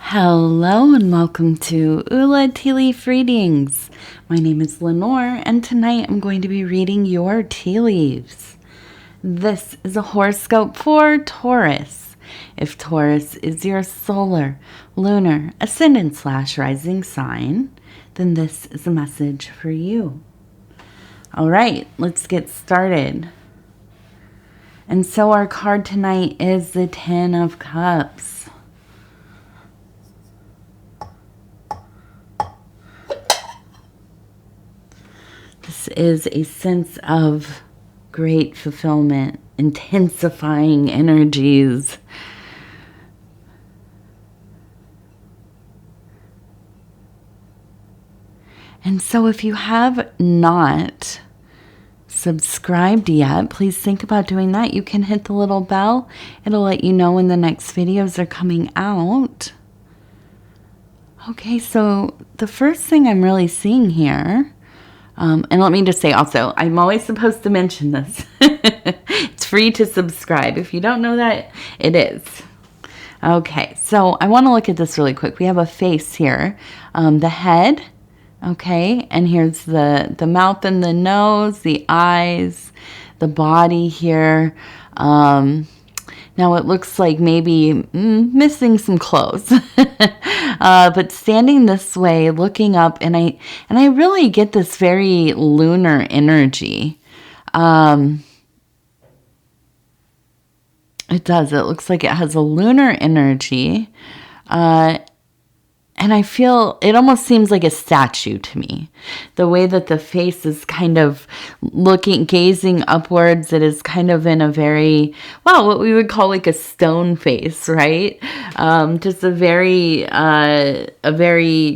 Hello and welcome to Ula Tea Leaf Readings. My name is Lenor and tonight I'm going to be reading your tea leaves. This is a horoscope for Taurus. If Taurus is your solar, lunar, ascendant / rising sign, then this is a message for you. All right, let's get started. And so our card tonight is the Ten of Cups. This is a sense of great fulfillment, intensifying energies. And so if you have not subscribed yet, please think about doing that. You can hit the little bell. It'll let you know when the next videos are coming out. Okay, so the first thing I'm really seeing here, and let me just say also, I'm always supposed to mention this. It's free to subscribe. If you don't know that, it is. Okay, so I want to look at this really quick. We have a face here, the head, okay, and here's the mouth and the nose, the eyes, the body here. Now it looks like maybe missing some clothes, but standing this way, looking up, and I really get this very lunar energy. It does. It looks like it has a lunar energy, and I feel it almost seems like a statue to me. The way that the face is kind of gazing upwards, it is kind of in a very, well, what we would call like a stone face, right? Just a very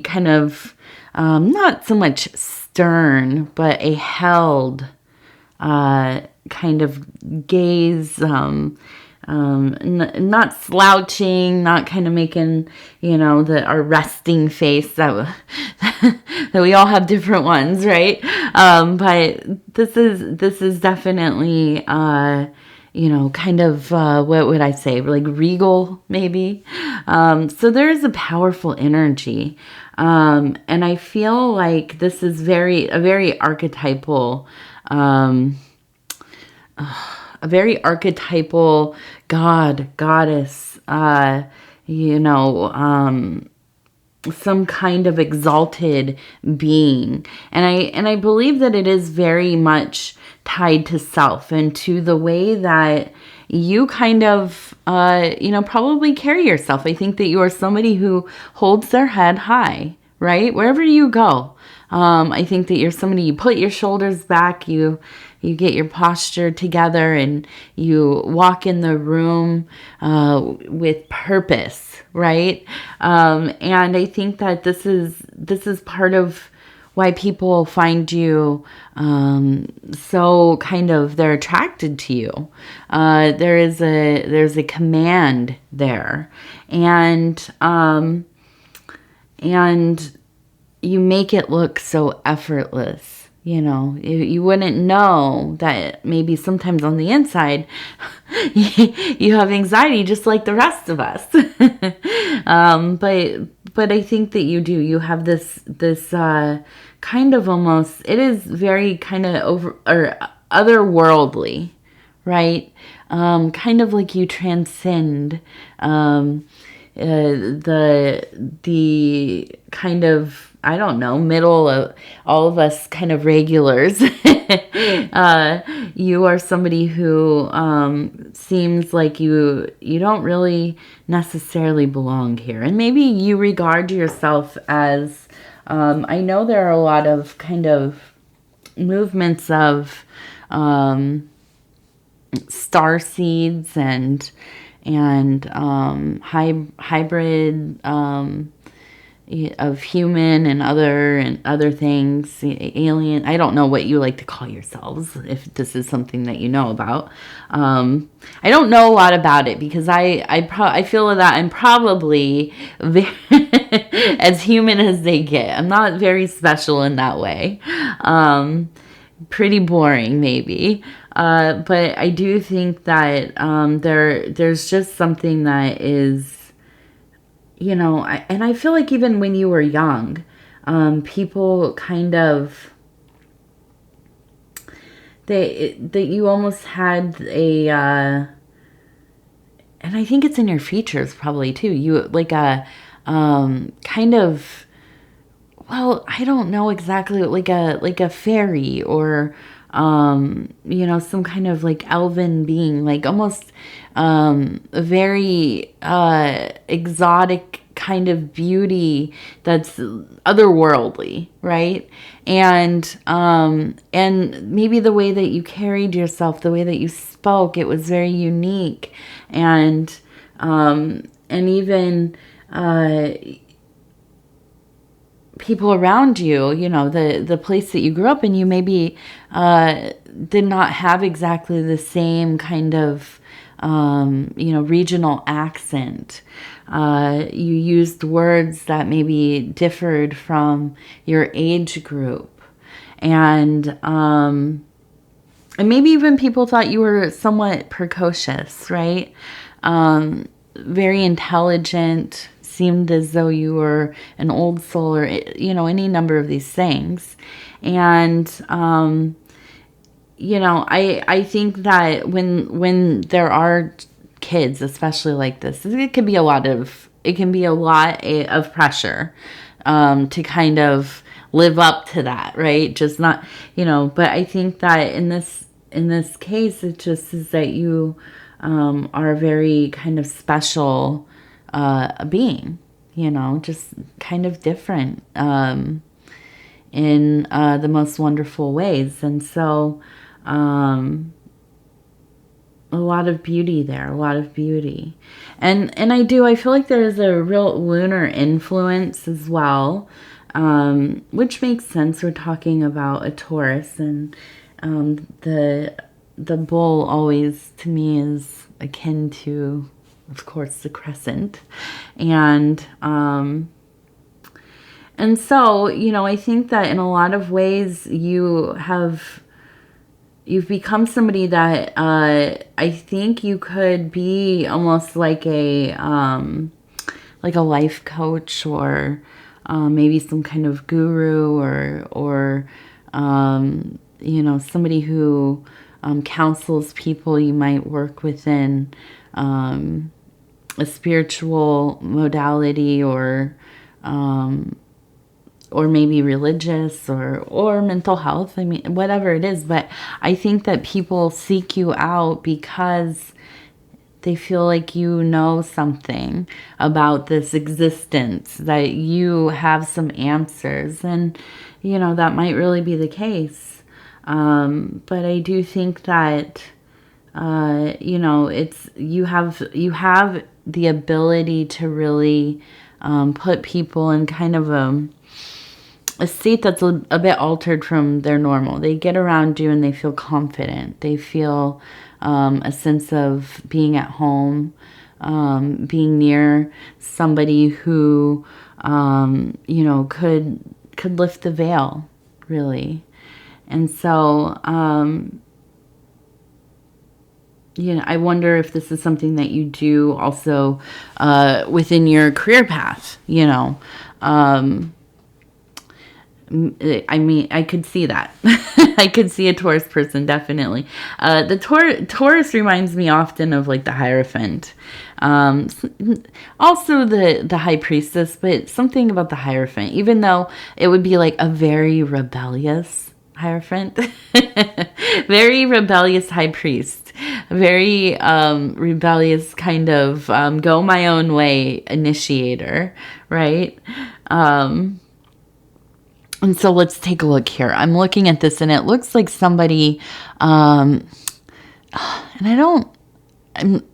kind of, not so much stern, but a held kind of gaze, not slouching, not kind of making, our resting face that we all have different ones, right? But this is definitely, kind of, what would I say? Like regal, maybe. So there is a powerful energy. And I feel like this is a very archetypal, god, goddess, some kind of exalted being. And I believe that it is very much tied to self and to the way that you kind of, probably carry yourself. I think that you are somebody who holds their head high, right? Wherever you go. I think that you're somebody, you put your shoulders back, you get your posture together, and you walk in the room with purpose, right? And I think that this is part of why people find you so kind of, they're attracted to you. There's a command there, and you make it look so effortless. You wouldn't know that maybe sometimes on the inside you have anxiety just like the rest of us. But I think that you do. You have this kind of almost, it is very kind of otherworldly, right? Kind of like you transcend the kind of, I don't know, middle of all of us kind of regulars. You are somebody who seems like you don't really necessarily belong here. And maybe you regard yourself as, I know there are a lot of kind of movements of star seeds and hybrid of human and other things, alien. I don't know what you like to call yourselves, if this is something that you know about. I don't know a lot about it because I feel that I'm probably very as human as they get. I'm not very special in that way. Pretty boring maybe. But I do think that there's just something that is, you know, and I feel like even when you were young, people kind of, that you almost had a, and I think it's in your features probably too. You like a, kind of, well, I don't know exactly, like a fairy, or you know, some kind of like elven being, like almost a very exotic kind of beauty that's otherworldly, right? And maybe the way that you carried yourself, the way that you spoke, it was very unique. And even people around you, you know, the place that you grew up in, you maybe did not have exactly the same kind of, you know, regional accent. You used words that maybe differed from your age group. And maybe even people thought you were somewhat precocious, right? Very intelligent, seemed as though you were an old soul, or, you know, any number of these things. And, you know, I think that when there are kids, especially like this, it can be a lot of pressure, to kind of live up to that, right? Just not, you know, but I think that in this case, it just is that you are a very kind of special being, you know, just kind of different in the most wonderful ways. And so a lot of beauty there, a lot of beauty. And I feel like there is a real lunar influence as well, which makes sense. We're talking about a Taurus, and the bull always, to me, is akin to, of course, the crescent. And so, you know, I think that in a lot of ways you've become somebody that I think you could be almost like a life coach, or maybe some kind of guru, or you know, somebody who counsels people. You might work within a spiritual modality, or maybe religious, or mental health. I mean, whatever it is. But I think that people seek you out because they feel like you know something about this existence, that you have some answers. And, you know, that might really be the case. But I do think that, you know, you have the ability to really put people in kind of a state that's a bit altered from their normal. They get around you and they feel confident. They feel a sense of being at home, being near somebody who, you know, could lift the veil, really. And so, you know, I wonder if this is something that you do also within your career path, you know. I mean, I could see that. I could see a Taurus person, definitely. The Taurus reminds me often of like the Hierophant. Also the High Priestess, but something about the Hierophant, even though it would be like a very rebellious Hierophant. Very rebellious High Priest. Very rebellious kind of go my own way initiator, right? And so let's take a look here. I'm looking at this and it looks like somebody, and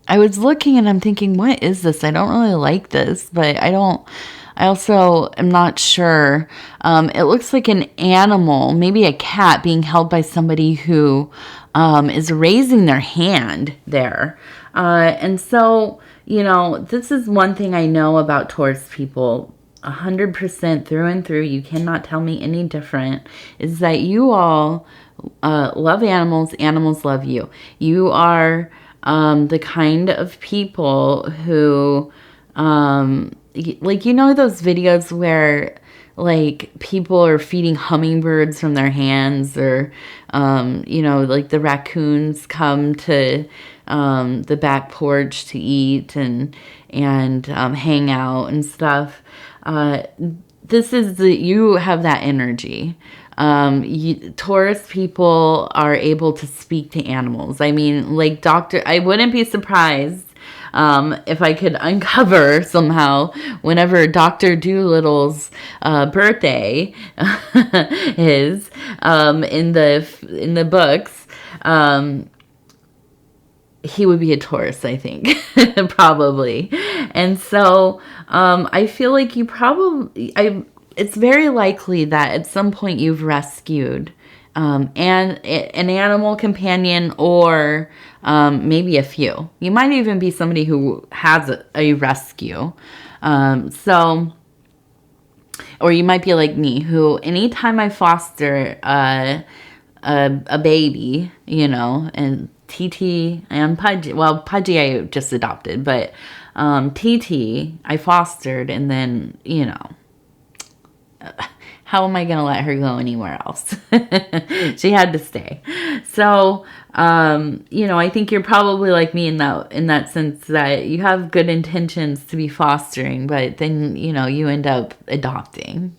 I was looking and I'm thinking, what is this? I don't really like this, but I also am not sure. It looks like an animal, maybe a cat, being held by somebody who is raising their hand there. And so, you know, this is one thing I know about Taurus people, 100% through and through, you cannot tell me any different, is that you all love animals. Animals love you. You are the kind of people who like, you know, those videos where like people are feeding hummingbirds from their hands, or you know, like the raccoons come to the back porch to eat and hang out and stuff. This is you have that energy. Taurus people are able to speak to animals. I mean, like I wouldn't be surprised if I could uncover somehow whenever Dr. Doolittle's birthday is in the books. He would be a Taurus, I think, probably. And so I feel like it's very likely that at some point you've rescued and an animal companion, or maybe a few. You might even be somebody who has a rescue. Or you might be like me, who anytime I foster a baby, you know, and TT and Pudgy, well, Pudgy I just adopted, but TT I fostered, and then, you know, how am I going to let her go anywhere else? She had to stay. So, you know, I think you're probably like me in that sense, that you have good intentions to be fostering, but then, you know, you end up adopting.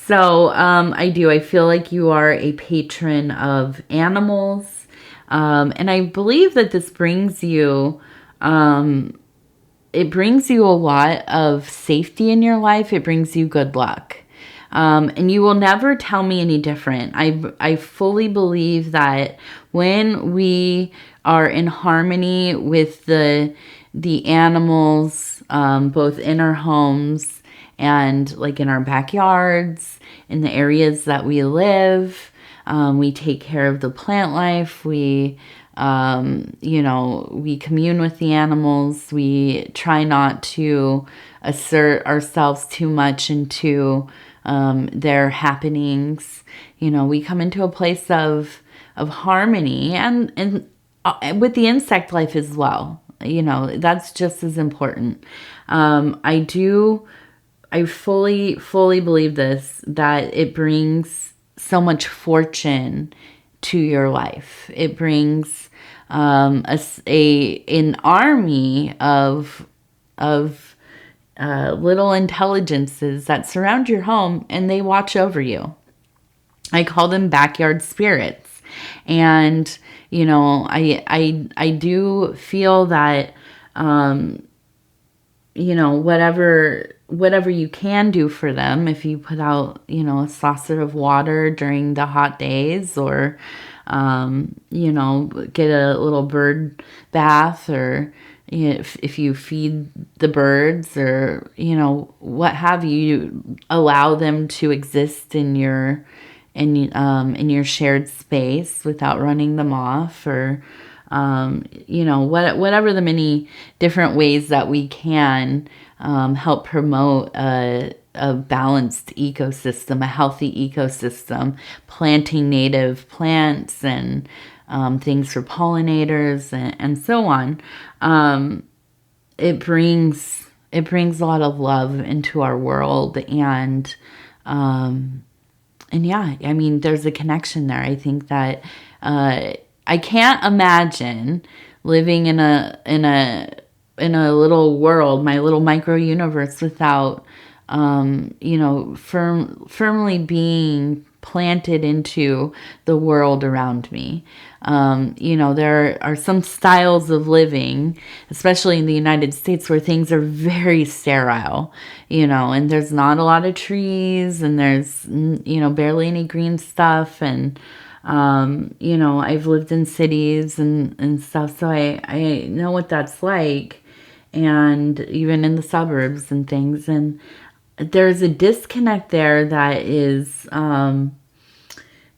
So, I feel like you are a patron of animals. And I believe that this brings you, it brings you a lot of safety in your life. It brings you good luck. And you will never tell me any different. I fully believe that when we are in harmony with the animals, both in our homes and like in our backyards, in the areas that we live, we take care of the plant life. We, you know, we commune with the animals. We try not to assert ourselves too much into their happenings. You know, we come into a place of harmony, and with the insect life as well. You know, that's just as important. I fully believe this, that it brings so much fortune to your life. It brings an army of little intelligences that surround your home, and they watch over you. I call them backyard spirits. And, you know, I do feel that, you know, whatever you can do for them, if you put out, you know, a saucer of water during the hot days, or, you know, get a little bird bath, or, you know, if you feed the birds, or, you know, what have you, allow them to exist in your shared space without running them off, or, you know, whatever the many different ways that we can help promote a balanced ecosystem, a healthy ecosystem, planting native plants and things for pollinators and so on. It brings a lot of love into our world, and yeah, I mean, there's a connection there. I think that I can't imagine living in a little world, my little micro universe, without you know, firmly being planted into the world around me. You know, there are some styles of living, especially in the United States, where things are very sterile, you know, and there's not a lot of trees, and there's, you know, barely any green stuff. And, you know, I've lived in cities and stuff, so I know what that's like, and even in the suburbs and things. And there's a disconnect there that is,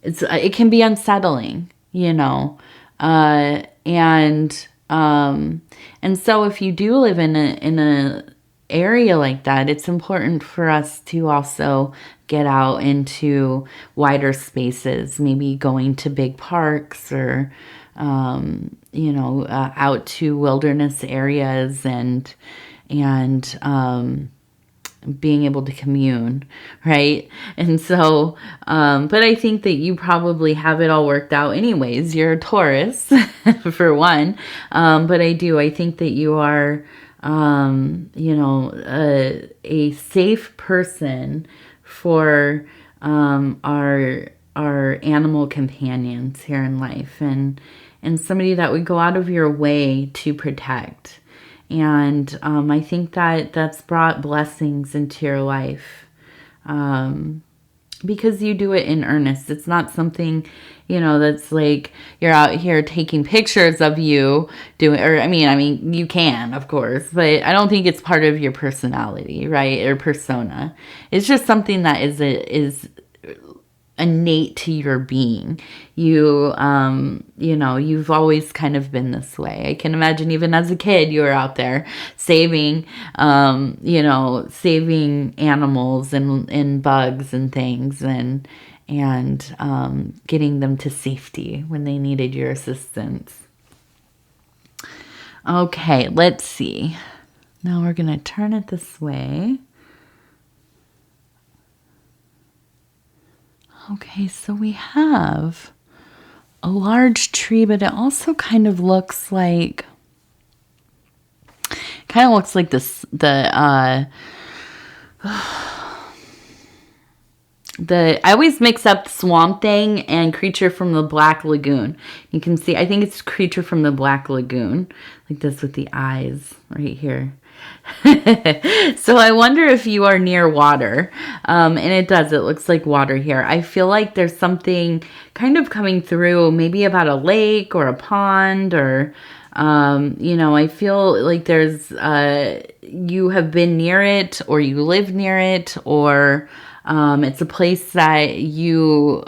it can be unsettling, you know, and so if you do live in a area like that, it's important for us to also get out into wider spaces, maybe going to big parks, or you know, out to wilderness areas, and and being able to commune, right? And so, but I think that you probably have it all worked out anyways. You're a Taurus, for one. But I think that you are, a safe person for our animal companions here in life, and somebody that would go out of your way to protect. And I think that that's brought blessings into your life, because you do it in earnest. It's not something, that's like you're out here taking pictures of you doing, or I mean, you can, of course, but I don't think it's part of your personality, right? Or persona. It's just something that is innate to your being. You've always kind of been this way. I can imagine even as a kid, you were out there saving animals and bugs and things, and getting them to safety when they needed your assistance. Okay, let's see. Now we're going to turn it this way. Okay, so we have a large tree, but it also kind of looks like this, I always mix up Swamp Thing and Creature from the Black Lagoon. You can see, I think it's Creature from the Black Lagoon, like this with the eyes right here. So I wonder if you are near water, and it looks like water here. I feel like there's something kind of coming through, maybe about a lake or a pond, or I feel like there's you have been near it, or you live near it, or it's a place that you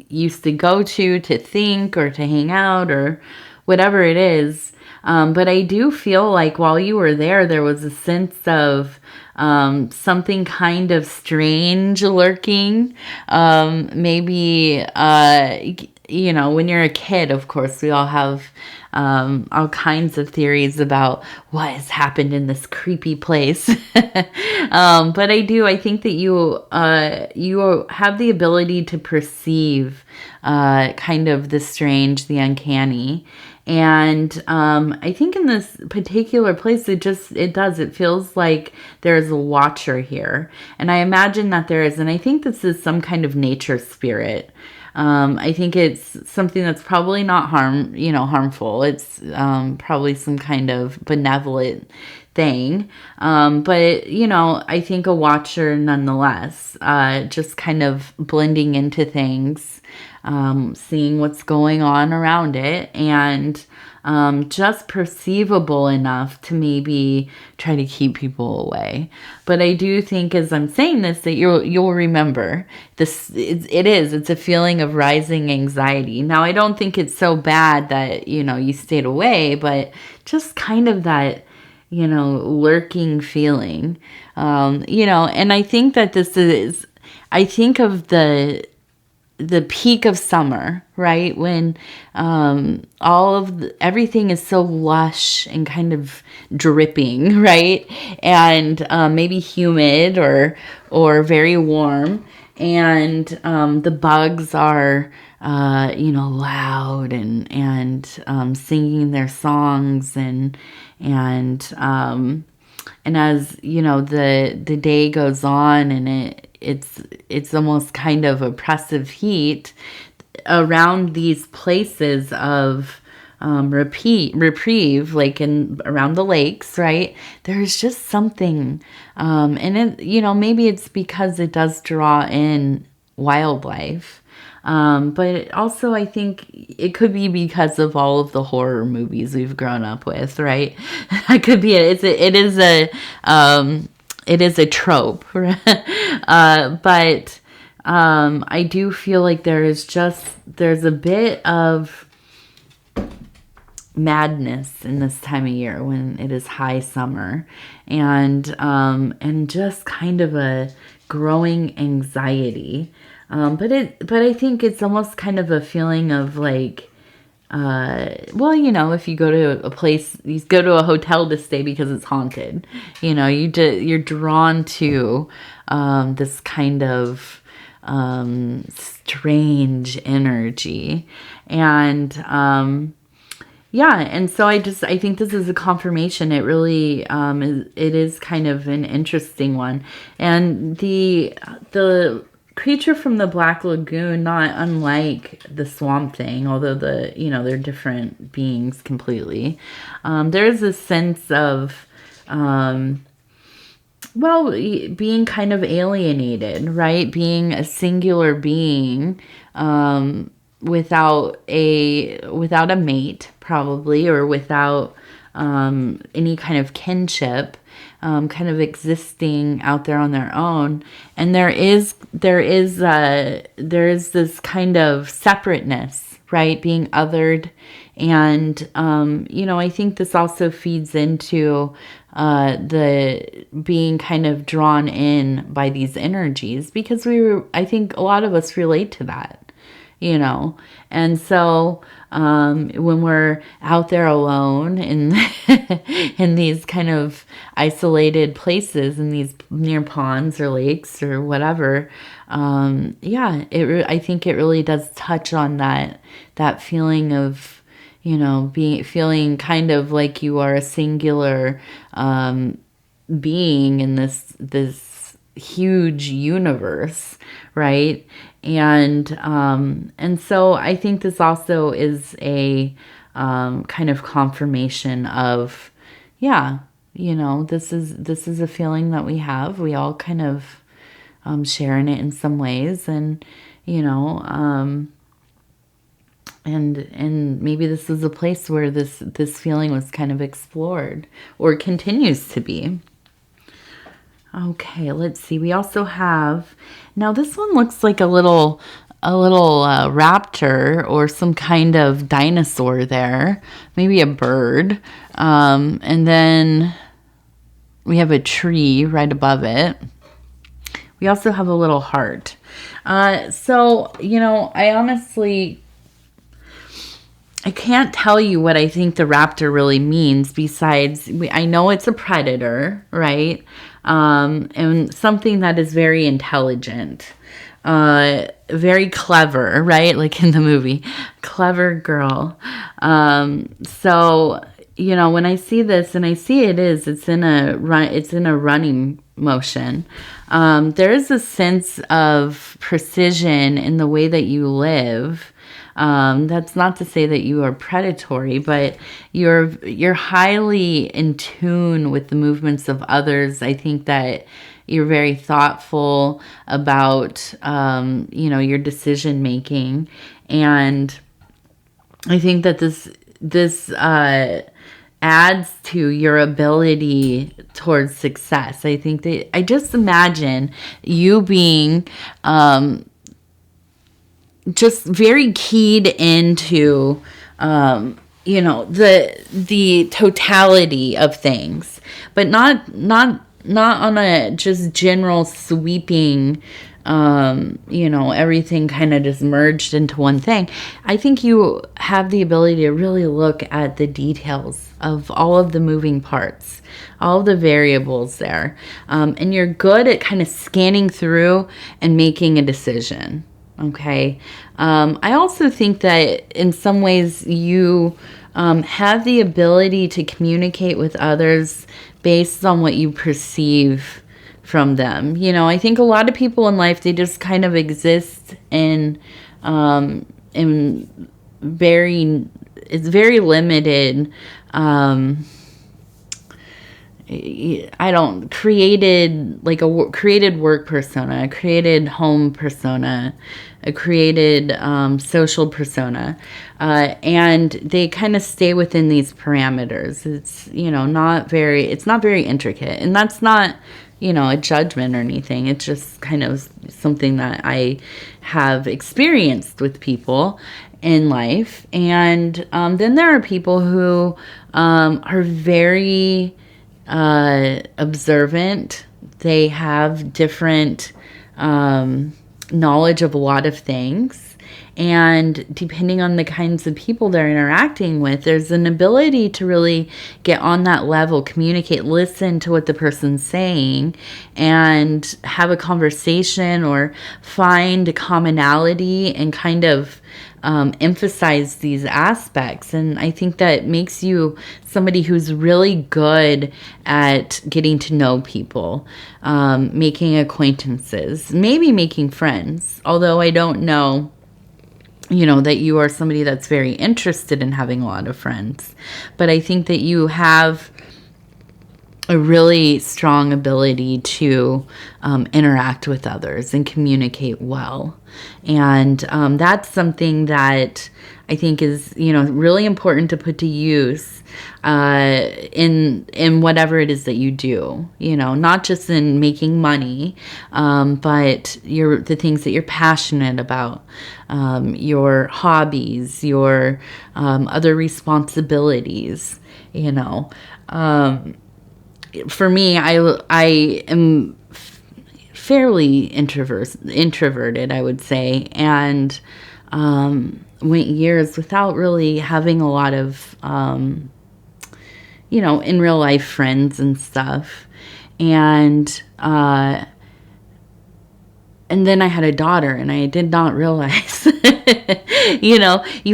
used to go to think or to hang out or whatever it is. But I do feel like while you were there was a sense of something kind of strange lurking. Maybe, when you're a kid, of course, we all have all kinds of theories about what has happened in this creepy place. But I think that you have the ability to perceive kind of the strange, the uncanny. And I think in this particular place, it feels like there's a watcher here. And I imagine that there is, and I think this is some kind of nature spirit. I think it's something that's probably not harmful. It's probably some kind of benevolent thing. But I think a watcher nonetheless, just kind of blending into things, seeing what's going on around it, and just perceivable enough to maybe try to keep people away. But I do think, as I'm saying this, that you'll remember this. It's a feeling of rising anxiety. Now, I don't think it's so bad that you stayed away, but just kind of that lurking feeling. And I think that I think of the peak of summer, right? When everything is so lush and kind of dripping, right? And maybe humid or very warm, and the bugs are loud and singing their songs, and as the day goes on, and it's almost kind of oppressive heat around these places of reprieve, like around the lakes, right? There's just something, and it, maybe it's because it does draw in wildlife. But also I think it could be because of all of the horror movies we've grown up with, right? That could be it. It is a trope. But I do feel like there's a bit of madness in this time of year when it is high summer, and just kind of a growing anxiety. But I think it's almost kind of a feeling of like, well, if you go to a place, you go to a hotel to stay because it's haunted, you're drawn to this kind of strange energy. And yeah, and so I think this is a confirmation. It really it is kind of an interesting one. And the creature from the Black Lagoon, not unlike the Swamp Thing, although they're different beings completely. There's a sense of being kind of alienated, right? Being a singular being without a mate, probably, or without any kind of kinship, kind of existing out there on their own. And there is this kind of separateness, right? Being othered. And, I think this also feeds into the being kind of drawn in by these energies, because I think a lot of us relate to that. And so when we're out there alone in in these kind of isolated places, in these near ponds or lakes or whatever, I think it really does touch on that feeling of feeling kind of like you are a singular being in this huge universe, right? And so I think this also is a kind of confirmation of, this is a feeling that we have. We all kind of share in it in some ways, and and maybe this is a place where this feeling was kind of explored, or continues to be. Okay, let's see. We also have, now this one looks like a little raptor or some kind of dinosaur there, maybe a bird. And then we have a tree right above it. We also have a little heart. So, I honestly, I can't tell you what I think the raptor really means, besides I know it's a predator, right? And something that is very intelligent, very clever, right? Like in the movie, clever girl. So, when I see this, and I see it's in a running motion. There is a sense of precision in the way that you live. That's not to say that you are predatory, but you're highly in tune with the movements of others. I think that you're very thoughtful about, your decision making. And I think that this adds to your ability towards success. I think that I just imagine you being, just very keyed into, the totality of things, but not on a just general sweeping, everything kind of just merged into one thing. I think you have the ability to really look at the details of all of the moving parts, all of the variables there. And you're good at kind of scanning through and making a decision. Okay. I also think that in some ways you have the ability to communicate with others based on what you perceive from them. I think a lot of people in life, they just kind of exist in it's very limited, created work persona, a created home persona, a created social persona, and they kind of stay within these parameters. It's not very intricate, and that's not a judgment or anything. It's just kind of something that I have experienced with people in life. And then there are people who are very observant. They have different knowledge of a lot of things, And depending on the kinds of people they're interacting with, there's an ability to really get on that level, communicate, listen to what the person's saying, and have a conversation or find a commonality and kind of emphasize these aspects. And I think that makes you somebody who's really good at getting to know people, making acquaintances, maybe making friends. Although I don't know, that you are somebody that's very interested in having a lot of friends. But I think that you have a really strong ability to interact with others and communicate well. And that's something that I think is, really important to put to use in whatever it is that you do, not just in making money, but the things that you're passionate about, your hobbies, your other responsibilities, for me, I am fairly introverted, I would say, and went years without really having a lot of, in real life friends and stuff. And then I had a daughter, and I did not realize, you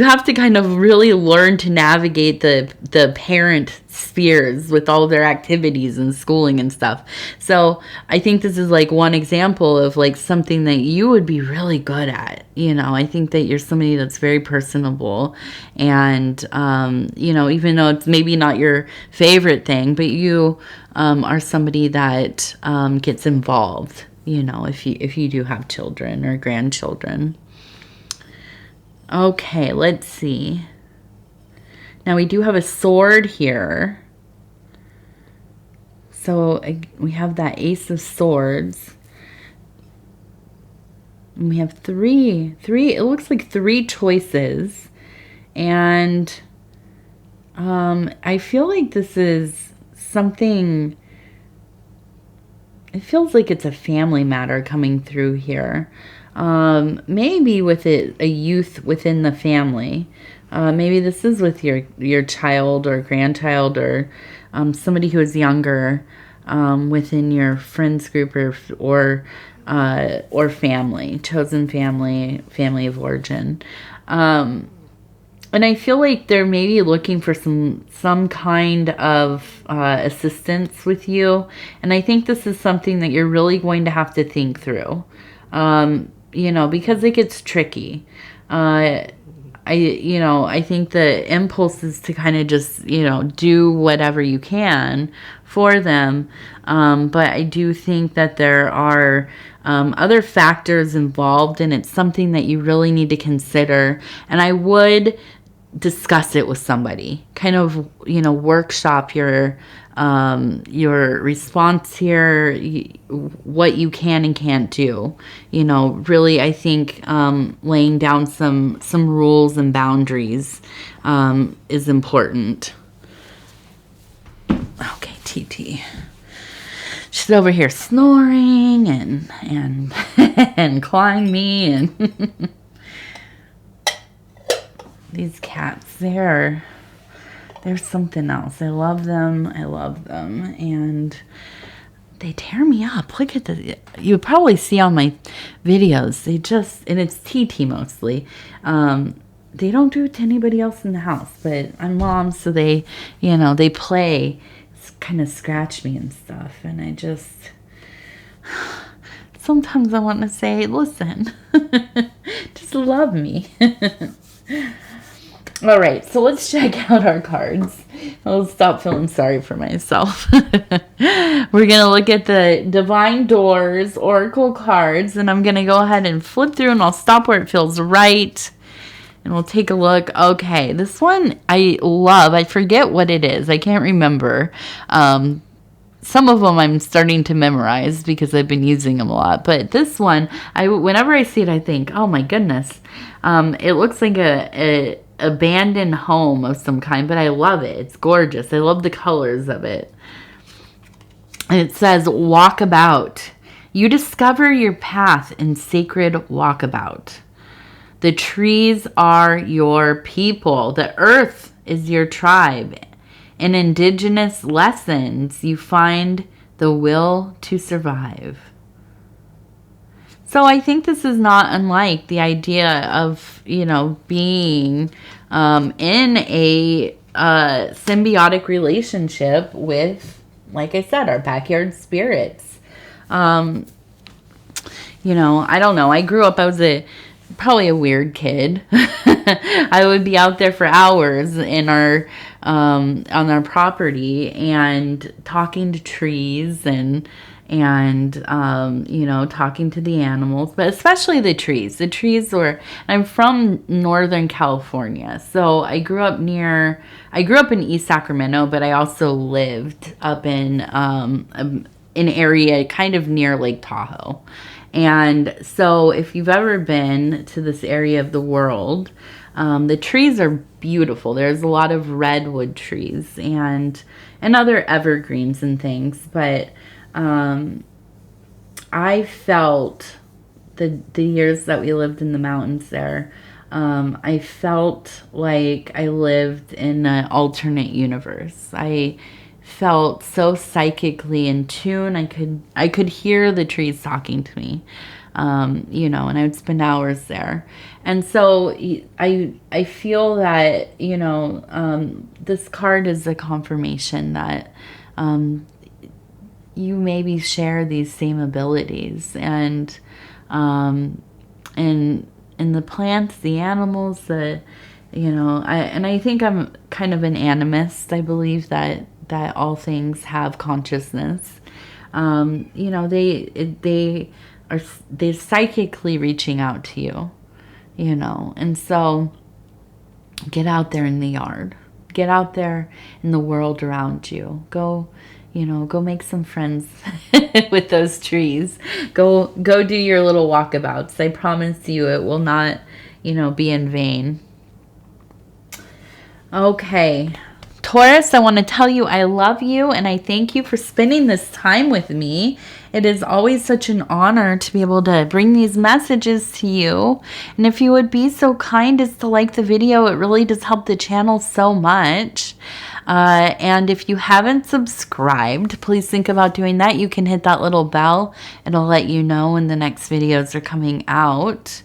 have to kind of really learn to navigate the parent spheres with all their activities and schooling and stuff. So I think this is like one example of like something that you would be really good at. I think that you're somebody that's very personable, and, even though it's maybe not your favorite thing, but you are somebody that gets involved. If you do have children or grandchildren. Okay, let's see. Now we do have a sword here. So we have that Ace of Swords. And we have three, it looks like 3 choices. And I feel like this is something. It feels like it's a family matter coming through here. Maybe with a youth within the family. Maybe this is with your child or grandchild, or somebody who is younger within your friends group or family, chosen family of origin. And I feel like they're maybe looking for some kind of assistance with you. And I think this is something that you're really going to have to think through, because it gets tricky. I think the impulse is to kind of just, do whatever you can for them. But I do think that there are other factors involved, and it's something that you really need to consider. And I would discuss it with somebody, kind of, workshop your response here, what you can and can't do. Really, I think laying down some rules and boundaries is important. Okay, TT. She's over here snoring and and clawing me and these cats, they're something else. I love them, and they tear me up. Look at the, you probably see on my videos, and it's TT mostly, they don't do it to anybody else in the house, but I'm mom, so they play, kind of scratch me and stuff, and I just, sometimes I want to say, listen, just love me. All right, so let's check out our cards. I'll stop feeling sorry for myself. We're going to look at the Divine Doors Oracle cards, and I'm going to go ahead and flip through, and I'll stop where it feels right, and we'll take a look. Okay, this one I love. I forget what it is. I can't remember. Some of them I'm starting to memorize because I've been using them a lot. But this one, whenever I see it, I think, oh my goodness. It looks like a abandoned home of some kind, but I love it. It's gorgeous. I love the colors of it. And it says, walkabout. You discover your path in sacred walkabout. The trees are your people. The earth is your tribe. In indigenous lessons, you find the will to survive. So I think this is not unlike the idea of, being in a symbiotic relationship with, like I said, our backyard spirits. I don't know. I grew up, I was probably a weird kid. I would be out there for hours in our on our property and talking to trees and talking to the animals, but especially the trees. The trees were, I'm from Northern California, so I grew up in East Sacramento, but I also lived up in an area kind of near Lake Tahoe. And so if you've ever been to this area of the world, the trees are beautiful. There's a lot of redwood trees and other evergreens and things, but I felt the years that we lived in the mountains there, I felt like I lived in an alternate universe. I felt so psychically in tune. I could hear the trees talking to me, and I would spend hours there. And so I feel that, this card is a confirmation that you maybe share these same abilities, and the plants, the animals, I think I'm kind of an animist. I believe that all things have consciousness. They're psychically reaching out to you, and so get out there in the yard, get out there in the world around you. Go make some friends with those trees. Go do your little walkabouts. I promise you it will not, be in vain. Okay. Taurus, I want to tell you I love you and I thank you for spending this time with me. It is always such an honor to be able to bring these messages to you. And if you would be so kind as to like the video, it really does help the channel so much. And if you haven't subscribed, please think about doing that. You can hit that little bell. It'll let you know when the next videos are coming out.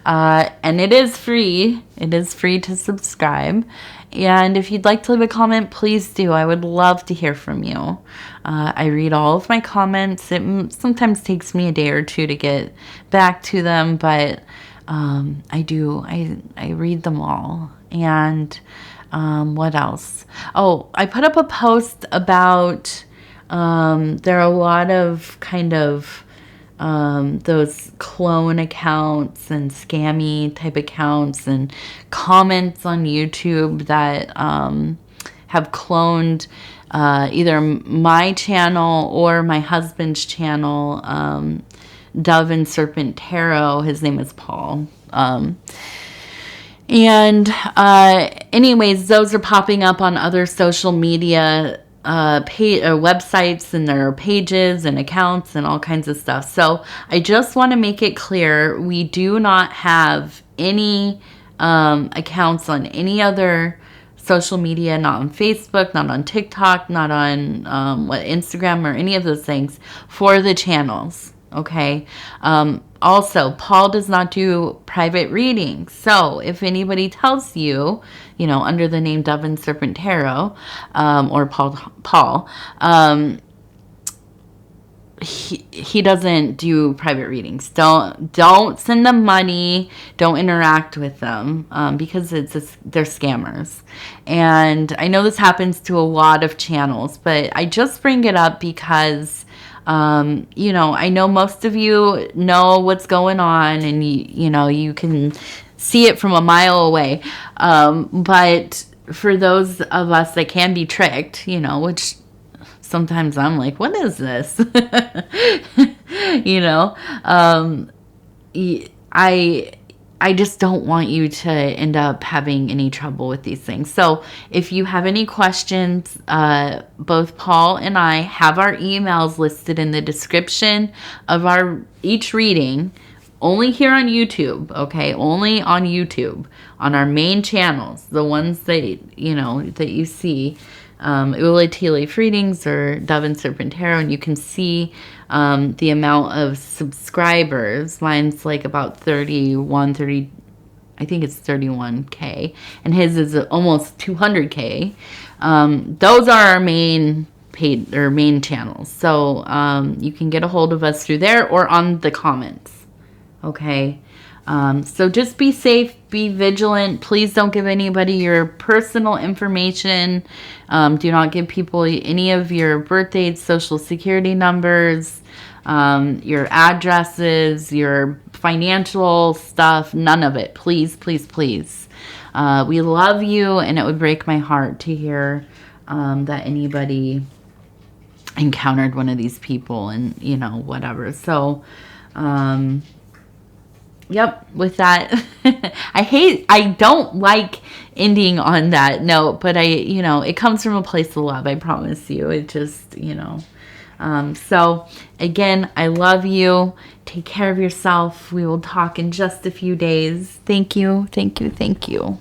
And it is free. It is free to subscribe. And if you'd like to leave a comment, please do. I would love to hear from you. I read all of my comments. It sometimes takes me a day or two to get back to them, but I do. I read them all. And what else? Oh, I put up a post about there are a lot of kind of those clone accounts and scammy type accounts and comments on YouTube that have cloned either my channel or my husband's channel, Dove and Serpent Tarot. His name is Paul. Anyways, those are popping up on other social media websites and their pages and accounts and all kinds of stuff. So I just want to make it clear, we do not have any accounts on any other social media, not on Facebook, not on TikTok, not on Instagram or any of those things for the channels. Okay. Also, Paul does not do private readings. So if anybody tells you, under the name Dove and Serpent Tarot, or Paul, he doesn't do private readings. Don't send them money. Don't interact with them, because they're scammers. And I know this happens to a lot of channels, but I just bring it up because I know most of you know what's going on, and you can see it from a mile away. But for those of us that can be tricked, which sometimes I'm like, what is this? I just don't want you to end up having any trouble with these things. So if you have any questions, both Paul and I have our emails listed in the description of each reading. only here on YouTube, okay? Only on YouTube, on our main channels, the ones that, you know, that you see, Ula Tea Leaf Readings or Dove and Serpent Tarot, and you can see the amount of subscribers. Mine's like about 30, I think it's 31K, and his is almost 200K. Those are our main paid or main channels. So you can get a hold of us through there or on the comments. Okay. So just be safe, be vigilant. Please don't give anybody your personal information. Do not give people any of your birth dates, social security numbers, your addresses, your financial stuff, none of it. Please, please, please. We love you, and it would break my heart to hear that anybody encountered one of these people and, you know, whatever. So, yep, with that, I don't like ending on that note, but you know, it comes from a place of love, I promise you. It just, you know, so again, I love you. Take care of yourself. We will talk in just a few days. Thank you. Thank you. Thank you.